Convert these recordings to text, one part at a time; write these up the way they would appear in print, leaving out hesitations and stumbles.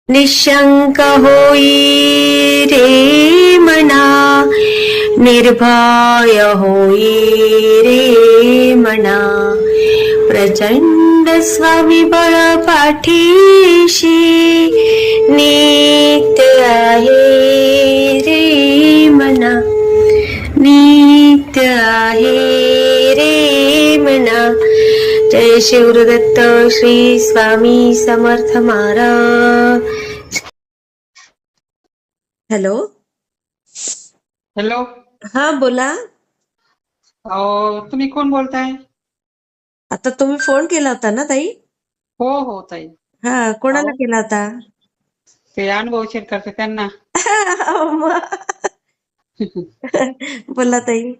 निशंक होई रे मना, निर्भय होई रे मना, प्रचंड स्वामीबळ पाठीशी नित्य आहे रे मना, नित्य आहे रे मना. जय शिवदत्त श्री स्वामी समर्थ महाराज. हॅलो. हॅलो. हा बोला. तुम्ही कोण बोलताय? आता तुम्ही फोन केला होता ना ताई? हो हो ताई. हा, कोणाला अहो, केला होता? ते अनुभव शेअर करते त्यांना. बोला ताई.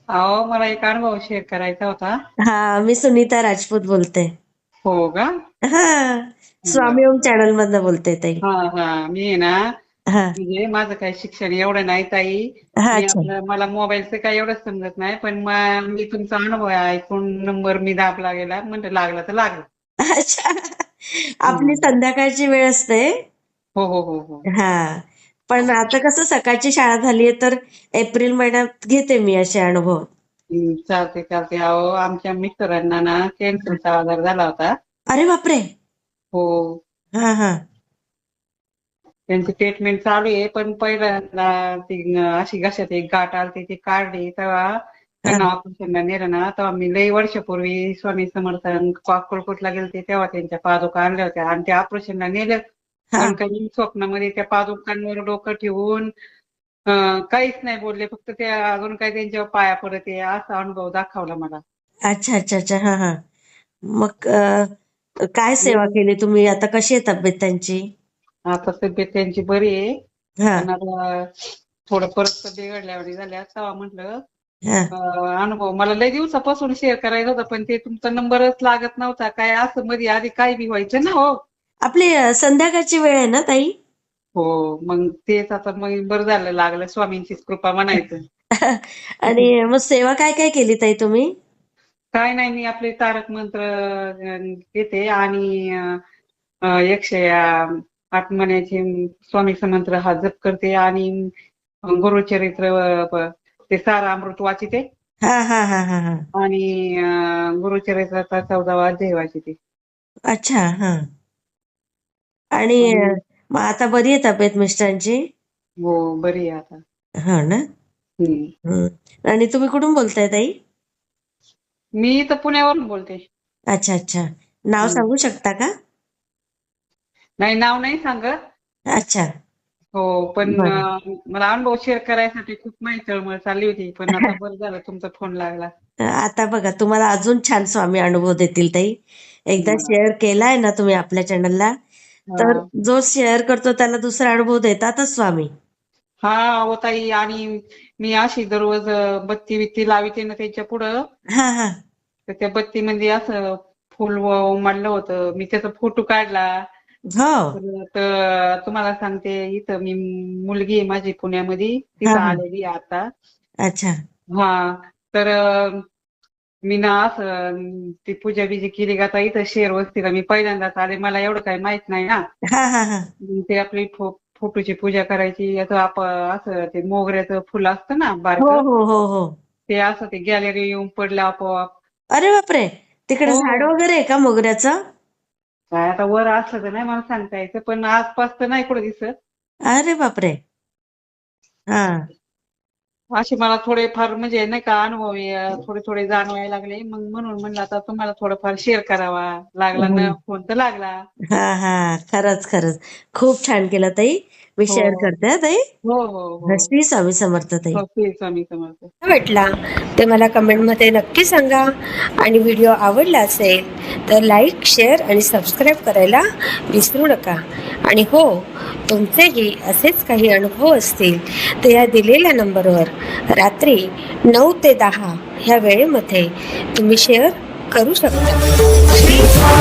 अहो, मला एक अनुभव शेअर करायचा होता. हा, मी सुनीता राजपूत बोलते. हो का? हा, स्वामी ओम बरं. चॅनल मधनं बोलते ताई. हा हा, मी आहे ना, हा म्हणजे माझं काही शिक्षण एवढं नाही ताई. हा. मी अच्छा. मला मोबाईलचं काही एवढं समजत नाही, पण मी तुमचा अनुभव ऐकून नंबर मी दाबला गेला, म्हणजे लागला तर लागला. अच्छा. आपली हं. संध्याकाळची वेळ असते. हो हो हो हो. हा, पण आता कसं सकाळची शाळा झालीये तर एप्रिल महिन्यात घेते मी असे अनुभव. चालते चालते. अहो, आमच्या मिस्टरांना ना कॅन्सरचा आजार झाला होता. अरे बापरे. हो. हा हा. त्यांची ट्रीटमेंट चालू आहे, पण पहिल्यांदा ती अशी घशात एक गाठ आली ती काढली, तेव्हा हा त्यांना ऑपरेशनला नेलं ना, तेव्हा मी लई वर्षापूर्वी स्वामी समर्थ अक्कलकोटला गेलते, तेव्हा त्यांच्या पादुका आणल्या होत्या आणि त्या ऑपरेशनला नेल्या. हा. पण काही स्वप्नामध्ये त्या पादुकांवर डोकं ठेवून काहीच नाही बोलले, फक्त ते अजून काही त्यांच्यावर पाया पडत आहे असा अनुभव दाखवला मला. अच्छा अच्छा अच्छा. हा हा. मग काय सेवा आणि केली तुम्ही? आता कशी आहे तब्येत त्यांची? आता तब्येत त्यांची बरी आहे, हा पण आता थोडं परत बिघडल्यावानी झाल्या. तेव्हा म्हटलं हा. अनुभव मला लय दिवसापासून शेअर करायचा होता, पण ते तुमचा नंबरच लागत नव्हता. काय असं मध्ये आधी काय बी व्हायचं ना. हो आपली संध्याकाळची वेळ आहे ना ताई? हो, मग तेच आता मग बरं झालं लागलं, स्वामींचीच कृपा म्हणायचं. आणि मग सेवा काय काय केली ताई तुम्ही? काय नाही, मी आपले तारक मंत्र घेते आणि 108 म्हणायचे स्वामी समंत्र हा जप करते आणि गुरुचरित्र ते सारामृत वाचिते हा हा हा हा हा. आणि गुरुचरित्राचा 14वा अध्याय वाचिते. अच्छा. हा. आणि आणि मग आता बरी आहे तब्येत मिस्टरांची? हो, बरी आहे आता. हा ना. हम्म. आणि तुम्ही कुठून बोलताय ताई? मी तर पुण्यावरून बोलते. अच्छा अच्छा. नाव हम्म. सांगू शकता का? नाही, नाव नाही सांगत. अच्छा. हो, पण बरं. मला अनुभव शेअर करायसाठी खूप माहिती तळमळ चालली होती, पण आता बरं झालं तुमचा फोन लागला. आता बघा, तुम्हाला अजून छान स्वामी अनुभव देतील ताई. एकदा हा. शेअर केलाय ना तुम्ही आपल्या चॅनलला, तर हा. जो शेअर करतो त्याला दुसरा अनुभव देतातच स्वामी. हा हो ताई, आणि मी अशी दररोज बत्ती बित्ती लाविते ना त्याच्या पुढं, हा हा. तर त्या बत्तीमध्ये असं फुल उमललं होतं. मी त्याचा फोटो काढला. हो. तर तुम्हाला सांगते, इथं मी मुलगी आहे माझी पुण्यामध्ये, हा तिथं हा. आलेली आहे आता. अच्छा. हा, तर मी ना असं ती पूजा बिजा केली का ताई, इथं शेर वस्तीला मी पहिल्यांदाच आले, मला एवढं काही माहित नाही ना. हा हा हा. ते आपली फोटोची पूजा करायची, याचं असं ते मोगऱ्याचं फुल असतं ना हो बारकं, हो हो हो. ते असं ते गॅलरी येऊन पडलं आपोआप. अरे बापरे. तिकडे हो, झाड वगैरे आहे का मोगऱ्याचं? काय आता वर असलं तर नाही मला सांगता यायचं, पण आसपास तर नाही कुठं दिसत. अरे बापरे. हा. असे मला थोडे फार म्हणजे नाही का अनुभव थोडे थोडे जाणवायला लागले, मग म्हणून म्हणलं आता तुम्हाला थोडंफार शेअर करावा. लागला ना फोन तर लागला. हा हा. खरंच खरंच. खूप छान केलं ताई. मी हो शेअर करते हा ताई. हो हो हो. श्री स्वामी समर्थ ताई. हो, श्री स्वामी समर्थ. वाटला ते मला कमेंटमध्ये नक्की सांगा. आणि व्हिडिओ आवडला असेल तर लाईक, शेअर आणि सबस्क्राईब करायला विसरू नका. आणि हो, तुमचेही असेच काही अनुभव असतील तर या दिलेल्या नंबरवर रात्री 9 ते 10 ह्या वेळेमध्ये तुम्ही शेअर करू शकता.